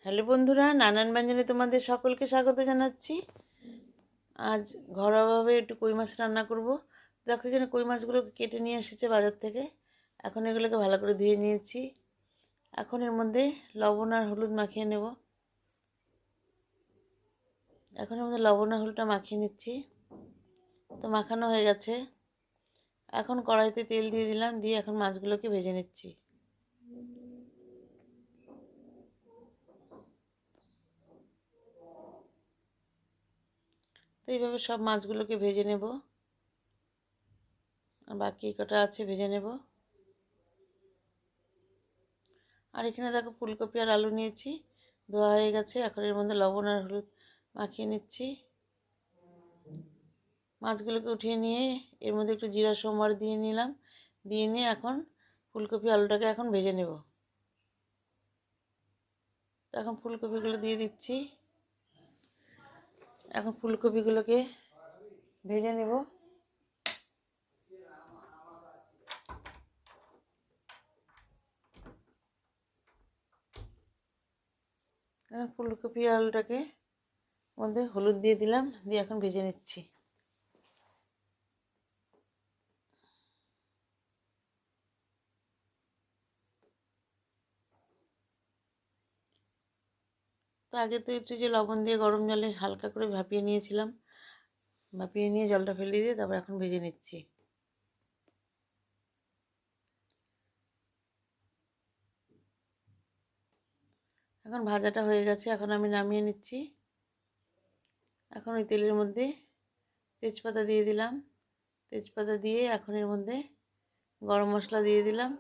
Hello বন্ধুরা, নানান ব্যঞ্জনে তোমাদের সকলকে স্বাগত জানাচ্ছি। আজ ঘরোয়াভাবে একটু কই মাছ রান্না করব। দেখো এখানে কই মাছগুলোকে কেটে নিয়ে এসেছে বাজার থেকে। এখন এগুলোকে ভালো করে ধুয়ে নিয়েছি। এখন এর মধ্যে লবণ আর হলুদ মাখিয়ে নেব। এখন এর মধ্যে লবণ আর হলুদটা মাখিয়ে নিচ্ছি। তো মাখানো হয়ে গেছে। এখন কড়াইতে তেল দিয়ে দিলাম, দিয়ে এখন মাছগুলোকে ভেজে নিচ্ছি। তো এইভাবে সব মাছগুলোকে ভেজে নেব, আর বাকি কটা আছে ভেজে নেব। আর এখানে দেখো ফুলকপি আর আলু নিয়েছি, ধোয়া হয়ে গেছে। এখন এর মধ্যে লবণ আর হলুদ মাখিয়ে নিচ্ছি। মাছগুলোকে উঠিয়ে নিয়ে এর মধ্যে একটু জিরা সম্বার দিয়ে নিলাম, দিয়ে নিয়ে এখন ফুলকপি আলুটাকে এখন ভেজে নেব। তো এখন ফুলকপিগুলো দিয়ে দিচ্ছি। এখন ফুলকপিগুলোকে ভেজে নেব। এখন ফুলকপি আলুটাকে মধ্যে হলুদ দিয়ে দিলাম, দিয়ে এখন ভেজে নিচ্ছি। তো আগে তো একটু যে লবণ দিয়ে গরম জলে হালকা করে ভাপিয়ে নিয়েছিলাম, ভাপিয়ে নিয়ে জলটা ফেলে দিয়ে তারপর এখন ভেজে নিচ্ছি। এখন ভাজাটা হয়ে গেছে, এখন আমি নামিয়ে নিচ্ছি। এখন ওই তেলের মধ্যে তেজপাতা দিয়ে দিলাম, তেজপাতা দিয়ে এখন এর মধ্যে গরম মশলা দিয়ে দিলাম,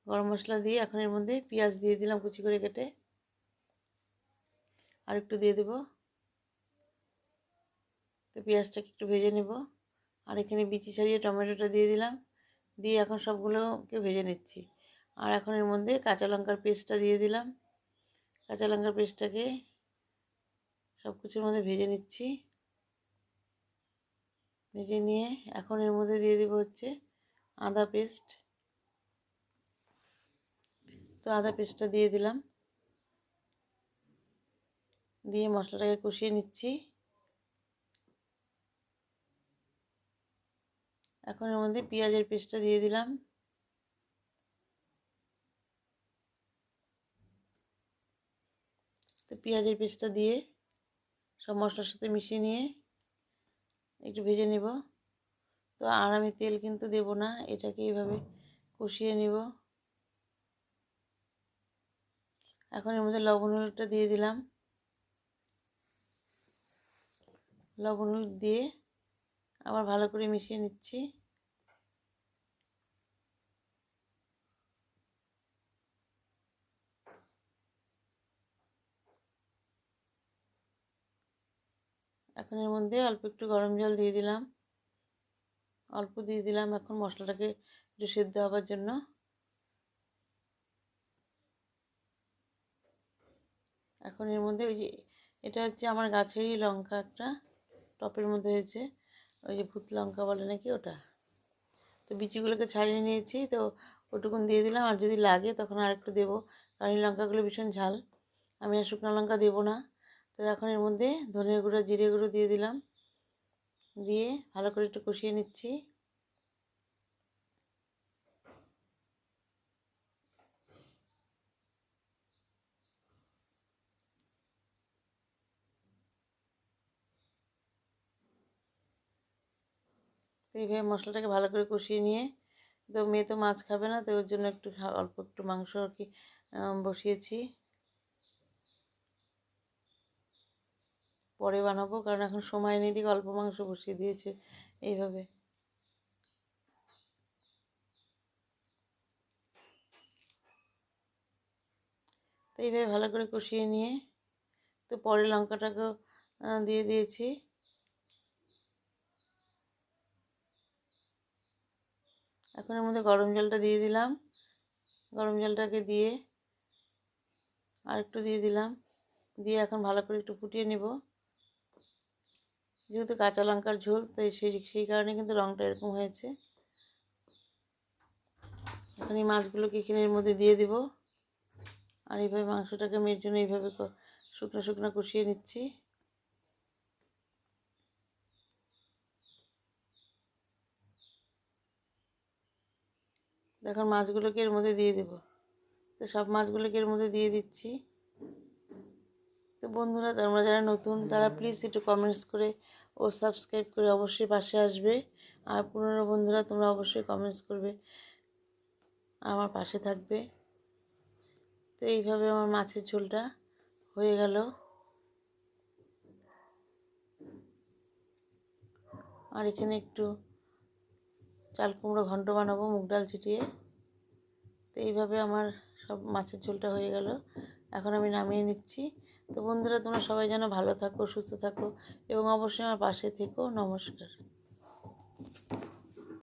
গরম মশলা দিয়ে এখন এর মধ্যে পেঁয়াজ দিয়ে দিলাম কুচি করে কেটে, আর একটু দিয়ে দেব। তো পেঁয়াজটাকে একটু ভেজে নেব। আর এখানে বিচি ছাড়িয়ে টমেটোটা দিয়ে দিলাম, দিয়ে এখন সবগুলোকে ভেজে নিচ্ছি। আর এখন এর মধ্যে কাঁচা লঙ্কার পেস্টটা দিয়ে দিলাম, কাঁচা লঙ্কার পেস্টটাকে সব কিছুর মধ্যে ভেজে নিচ্ছি। ভেজে নিয়ে এখন এর মধ্যে দিয়ে দেবো হচ্ছে আদা পেস্ট। তো আদা পেস্টটা দিয়ে দিলাম, দিয়ে মশলাটাকে কষিয়ে নিচ্ছি। এখন এর মধ্যে পেঁয়াজের পেস্টটা দিয়ে দিলাম, তো পেঁয়াজের পেস্টটা দিয়ে সব মশলার সাথে মিশিয়ে নিয়ে একটু ভেজে নেব। তো আর আমি তেল কিন্তু দেব না, এটাকে এইভাবে কষিয়ে নেব। এখন এর মধ্যে লবণ হলুদটা দিয়ে দিলাম, লবণ হলুদ দিয়ে আবার ভালো করে মিশিয়ে নিচ্ছি। এখন এর মধ্যে অল্প একটু গরম জল দিয়ে দিলাম, অল্প দিয়ে দিলাম এখন মশলাটাকে একটু সেদ্ধ হবার জন্য। এখন এর মধ্যে ওই যে এটা হচ্ছে আমার গাছেরই লঙ্কা, একটা টপের মধ্যে হয়েছে, ওই যে ভূত লঙ্কা বলে নাকি ওটা। তো বিচিগুলোকে ছাড়িয়ে নিয়েছি, তো ওটুকুন দিয়ে দিলাম, আর যদি লাগে তখন আর একটু দেবো, কারণ এই লঙ্কাগুলো ভীষণ ঝাল, আমি আর শুকনো লঙ্কা দেবো না। তো এখন এর মধ্যে ধনে গুঁড়ো জিরে গুঁড়ো দিয়ে দিলাম, দিয়ে ভালো করে একটু কষিয়ে নিচ্ছি। তো এইভাবে মশলাটাকে ভালো করে কষিয়ে নিয়ে, তো মেয়ে তো মাছ খাবে না, তো ওর জন্য একটু অল্প একটু মাংস আর কি বসিয়েছি, পরে বানাবো কারণ এখন সময় নেই, দিকে অল্প মাংস বসিয়ে দিয়েছে এইভাবে। তো এইভাবে ভালো করে কষিয়ে নিয়ে তো পরে লঙ্কাটাকেও দিয়ে দিয়েছি। এখন এর মধ্যে গরম জলটা দিয়ে দিলাম, গরম জলটাকে দিয়ে আর একটু দিয়ে দিলাম, দিয়ে এখন ভালো করে একটু ফুটিয়ে নেব। যেহেতু কাঁচা লঙ্কার ঝোল, তাই সেই কারণে কিন্তু রঙটা এরকম হয়েছে। এখন এই মাছগুলোকে এখানে এর মধ্যে দিয়ে দেব, আর এইভাবে মাংসটাকে মেয়ের জন্য এইভাবে শুকনো শুকনো কষিয়ে নিচ্ছি। দেখুন মাছগুলোকে এর মধ্যে দিয়ে দেবো। তো সব মাছগুলোকে এর মধ্যে দিয়ে দিচ্ছি। তো বন্ধুরা, তোমরা যারা নতুন তারা প্লিজ একটু কমেন্টস করে ও সাবস্ক্রাইব করে অবশ্যই পাশে আসবে। আর পুরনো বন্ধুরা তোমরা অবশ্যই কমেন্টস করবে, আমার পাশে থাকবে। তো এইভাবে আমার মাছের ঝোলটা হয়ে গেল। আর এখানে একটু চাল কুমড়ো ঘন্ট বানাবো মুগ ডাল ছিটিয়ে। তো এইভাবে আমার সব মাছের ঝোলটা হয়ে গেল। এখন আমি নামিয়ে নিচ্ছি। তো বন্ধুরা, তোমরা সবাই যেন ভালো থাকো, সুস্থ থাকো এবং অবশ্যই আমার পাশে থেকো। নমস্কার।